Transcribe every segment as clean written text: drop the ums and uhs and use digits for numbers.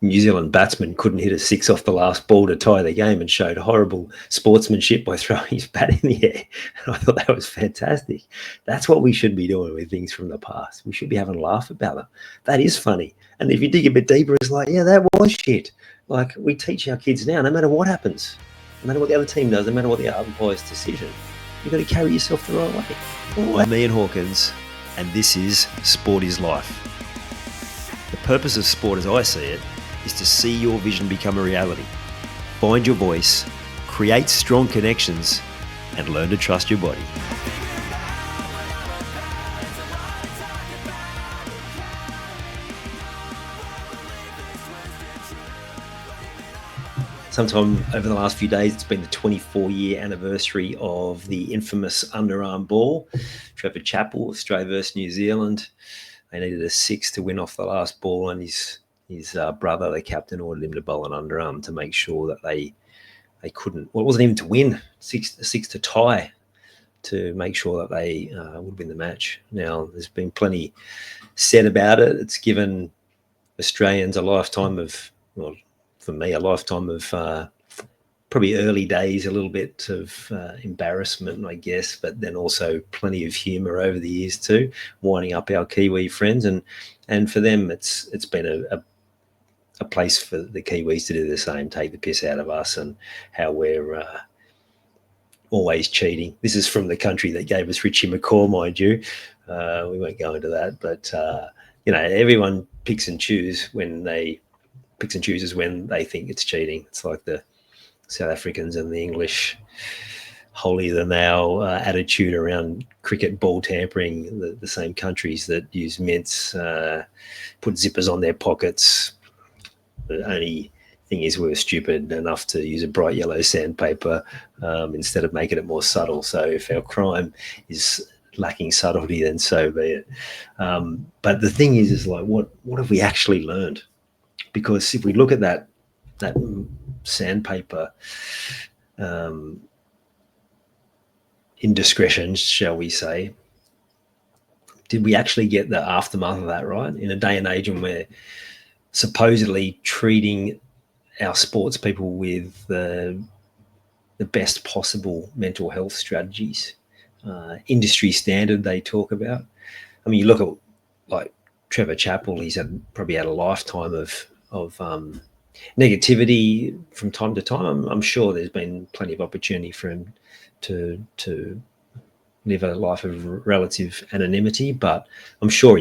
New Zealand batsman couldn't hit a six off the last ball to tie the game and showed horrible sportsmanship by throwing his bat in the air. And I thought that was fantastic. That's what we should be doing with things from the past. We should be having a laugh about them. That is funny. And if you dig a bit deeper, it's like, yeah, that was shit. Like, we teach our kids now, no matter what happens, no matter what the other team does, no matter what the umpire's decision, you've got to carry yourself the right way. I'm Ian Hawkins, and this is Sport is Life. The purpose of sport, as I see it, is to see your vision become a reality. Find your voice, create strong connections, and learn to trust your body. Sometime over the last few days, it's been the 24-year anniversary of the infamous Underarm ball. Trevor Chappell, Australia versus New Zealand. They needed a six to win off the last ball, and his brother, the captain, ordered him to bowl an underarm to make sure that they couldn't. Well, it wasn't even to win, six to tie, to make sure that they would win the match. Now, there's been plenty said about it. It's given Australians a lifetime of, well, for me, a lifetime of probably early days, a little bit of embarrassment, I guess, but then also plenty of humour over the years too, winding up our Kiwi friends. And for them, it's been a place for the Kiwis to do the same, take the piss out of us and how we're always cheating. This is from the country that gave us Richie McCaw, mind you. We won't go into that, but everyone picks and chooses when they think it's cheating. It's like the South Africans and the English holier than thou attitude around cricket ball tampering, the same countries that use mints, put zippers on their pockets. The only thing is we were stupid enough to use a bright yellow sandpaper instead of making it more subtle. So if our crime is lacking subtlety, then so be it. But the thing is like, what have we actually learned? Because if we look at that sandpaper indiscretions, shall we say, did we actually get the aftermath of that right? In a day and age when we're supposedly treating our sports people with the best possible mental health strategies, industry standard they talk about. I mean, you look at like Trevor Chappell, he's probably had a lifetime of negativity from time to time. I'm sure there's been plenty of opportunity for him to live a life of relative anonymity, but I'm sure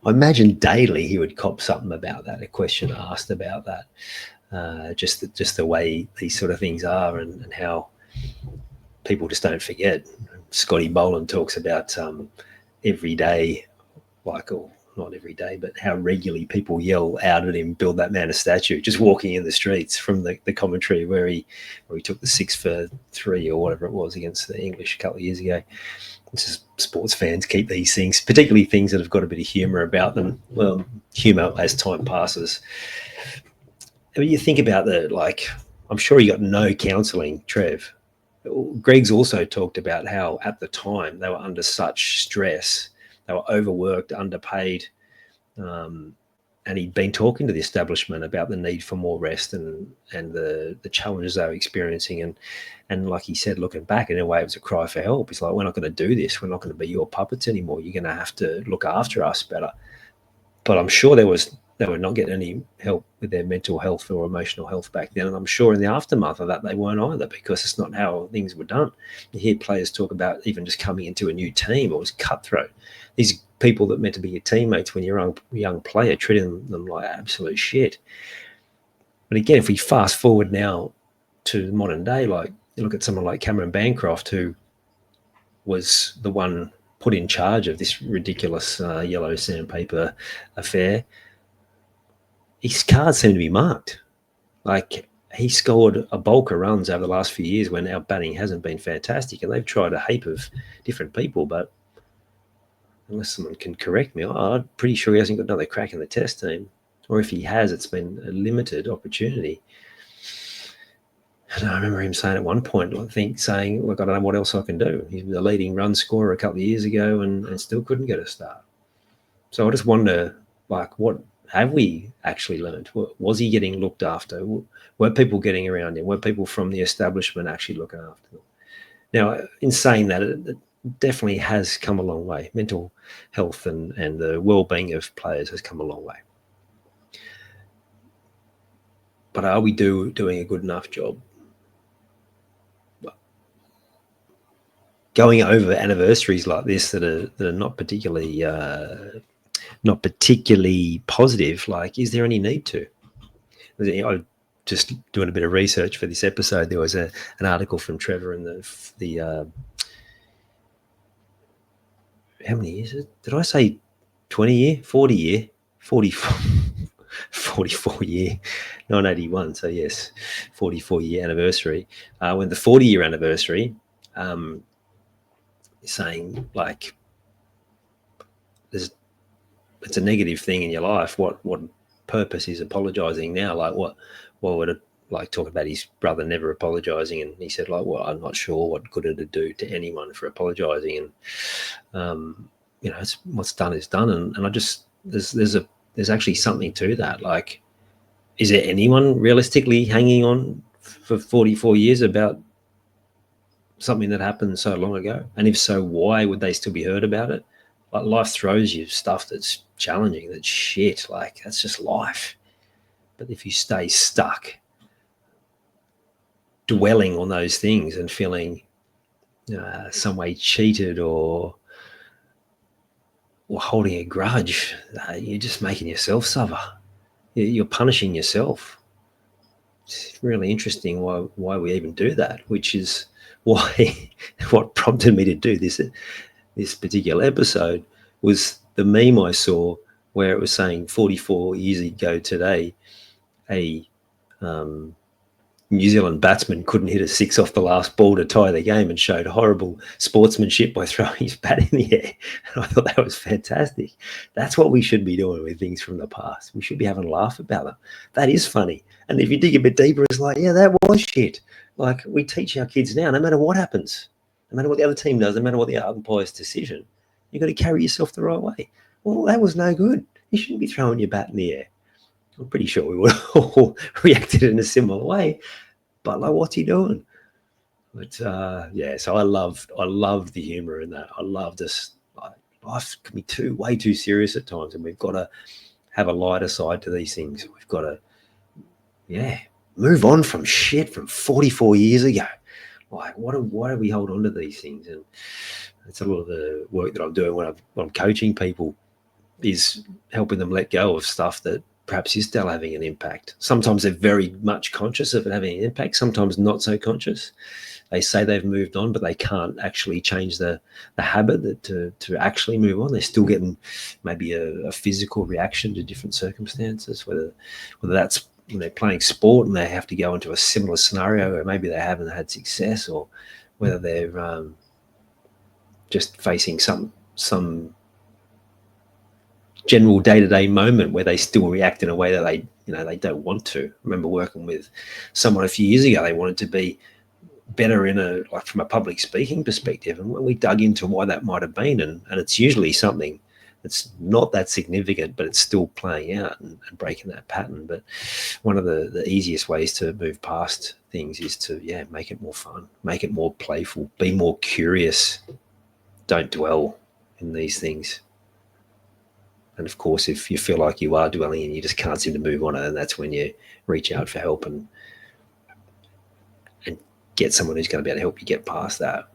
I imagine daily he would cop something about that, a question asked about that, just the way these sort of things are and how people just don't forget. Scotty Boland talks about every day, not every day, but how regularly people yell out at him, build that man a statue, just walking in the streets from the commentary where he took the 6 for 3 or whatever it was against the English a couple of years ago. It's just sports fans keep these things, particularly things that have got a bit of humour about them. Well, humour as time passes. I mean, you think about I'm sure he got no counselling, Trev. Greg's also talked about how at the time they were under such stress. They were overworked, underpaid, and he'd been talking to the establishment about the need for more rest and the challenges they were experiencing. And like he said, looking back, in a way, it was a cry for help. He's like, we're not going to do this. We're not going to be your puppets anymore. You're going to have to look after us better. But I'm sure they were not getting any help with their mental health or emotional health back then. And I'm sure in the aftermath of that, they weren't either, because it's not how things were done. You hear players talk about even just coming into a new team. It was cutthroat. These people that meant to be your teammates when you're a young player, treating them like absolute shit. But again, if we fast forward now to the modern day, like you look at someone like Cameron Bancroft, who was the one put in charge of this ridiculous yellow sandpaper affair, his cards seem to be marked. Like, he scored a bulk of runs over the last few years when our batting hasn't been fantastic, and they've tried a heap of different people, but unless someone can correct me, I'm pretty sure he hasn't got another crack in the test team. Or if he has, it's been a limited opportunity. And I remember him saying at one point, look, I don't know what else I can do. He was the leading run scorer a couple of years ago and still couldn't get a start. So I just wonder, what have we actually learned? Was he getting looked after? Were people getting around him? Were people from the establishment actually looking after them? Now, in saying that, it definitely has come a long way. Mental health and the well-being of players has come a long way. But are we doing a good enough job? Going over anniversaries like this that are not particularly positive, like, is there any need to? I just doing a bit of research for this episode. There was an article from Trevor in the how many years is it? Did I say 20 year, 40 year, 44, 44 year, 981. So yes, 44 year anniversary. When the 40-year anniversary, saying like, it's a negative thing in your life. What purpose is apologizing now? Like, what would it, like, talk about his brother never apologizing, and he said, like, well, I'm not sure what good it'd do to anyone for apologizing, and it's what's done is done, and I just there's actually something to that. Like, is there anyone realistically hanging on for 44 years about something that happened so long ago? And if so, why would they still be heard about it? Like, life throws you stuff that's challenging, that's shit. Like, that's just life. But if you stay stuck dwelling on those things and feeling some way cheated or holding a grudge, you're just making yourself suffer. You're punishing yourself. It's really interesting why we even do that, which is why what prompted me to do this particular episode was the meme I saw where it was saying 44 years ago today, a New Zealand batsman couldn't hit a six off the last ball to tie the game and showed horrible sportsmanship by throwing his bat in the air. And I thought that was fantastic. That's what we should be doing with things from the past. We should be having a laugh about them. That is funny. And if you dig a bit deeper, it's like, yeah, that was shit. Like, we teach our kids now, no matter what happens, no matter what the other team does, no matter what the umpire's decision, you've got to carry yourself the right way. Well, that was no good. You shouldn't be throwing your bat in the air. I'm pretty sure we would have all reacted in a similar way. But like, what's he doing? But yeah, so I love the humor in that. I love this. Life can be way too serious at times, and we've got to have a lighter side to these things. We've got to, move on from shit from 44 years ago. Like, why do we hold on to these things? And it's a lot of the work that I'm doing when I'm coaching people, is helping them let go of stuff that perhaps is still having an impact. Sometimes they're very much conscious of it having an impact, sometimes not so conscious. They say they've moved on, but they can't actually change the habit to actually move on. They're still getting maybe a physical reaction to different circumstances, whether that's playing sport and they have to go into a similar scenario where maybe they haven't had success, or whether they're just facing some general day-to-day moment where they still react in a way that they don't want to. I remember working with someone a few years ago. They wanted to be better from a public speaking perspective, and when we dug into why that might have been, and it's usually something that's not that significant, but it's still playing out and breaking that pattern. But one of the easiest ways to move past things is to make it more fun, make it more playful, be more curious. Don't dwell in these things. And of course, if you feel like you are dwelling and you just can't seem to move on it, then that's when you reach out for help and get someone who's going to be able to help you get past that.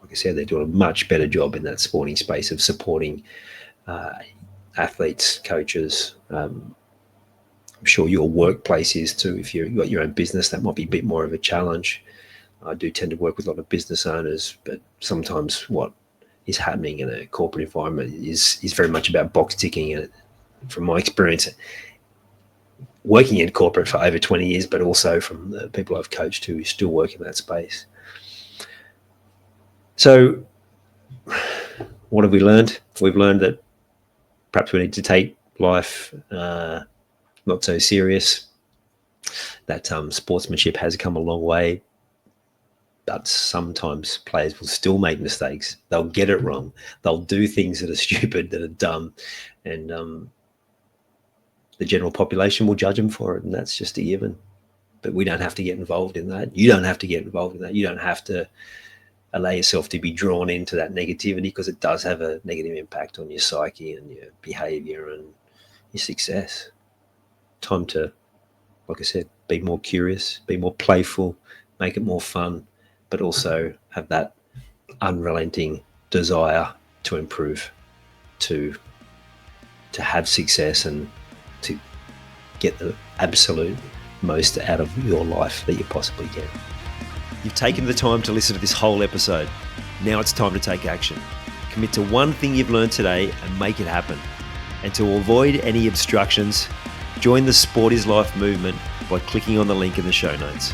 Like I said, they're doing a much better job in that sporting space of supporting athletes, coaches. I'm sure your workplace is too. If you've got your own business, that might be a bit more of a challenge. I do tend to work with a lot of business owners, but sometimes what is happening in a corporate environment is very much about box ticking. And from my experience working in corporate for over 20 years, but also from the people I've coached who still work in that space. So what have we learned? We've learned that perhaps we need to take life not so serious, that sportsmanship has come a long way, but sometimes players will still make mistakes. They'll get it wrong. They'll do things that are stupid, that are dumb. And the general population will judge them for it, and that's just a given. But we don't have to get involved in that. You don't have to get involved in that. You don't have to allow yourself to be drawn into that negativity, because it does have a negative impact on your psyche and your behavior and your success. Time to, like I said, be more curious, be more playful, make it more fun, but also have that unrelenting desire to improve, to have success, and to get the absolute most out of your life that you possibly can. You've taken the time to listen to this whole episode. Now it's time to take action. Commit to one thing you've learned today and make it happen. And to avoid any obstructions, join the Sport is Life movement by clicking on the link in the show notes.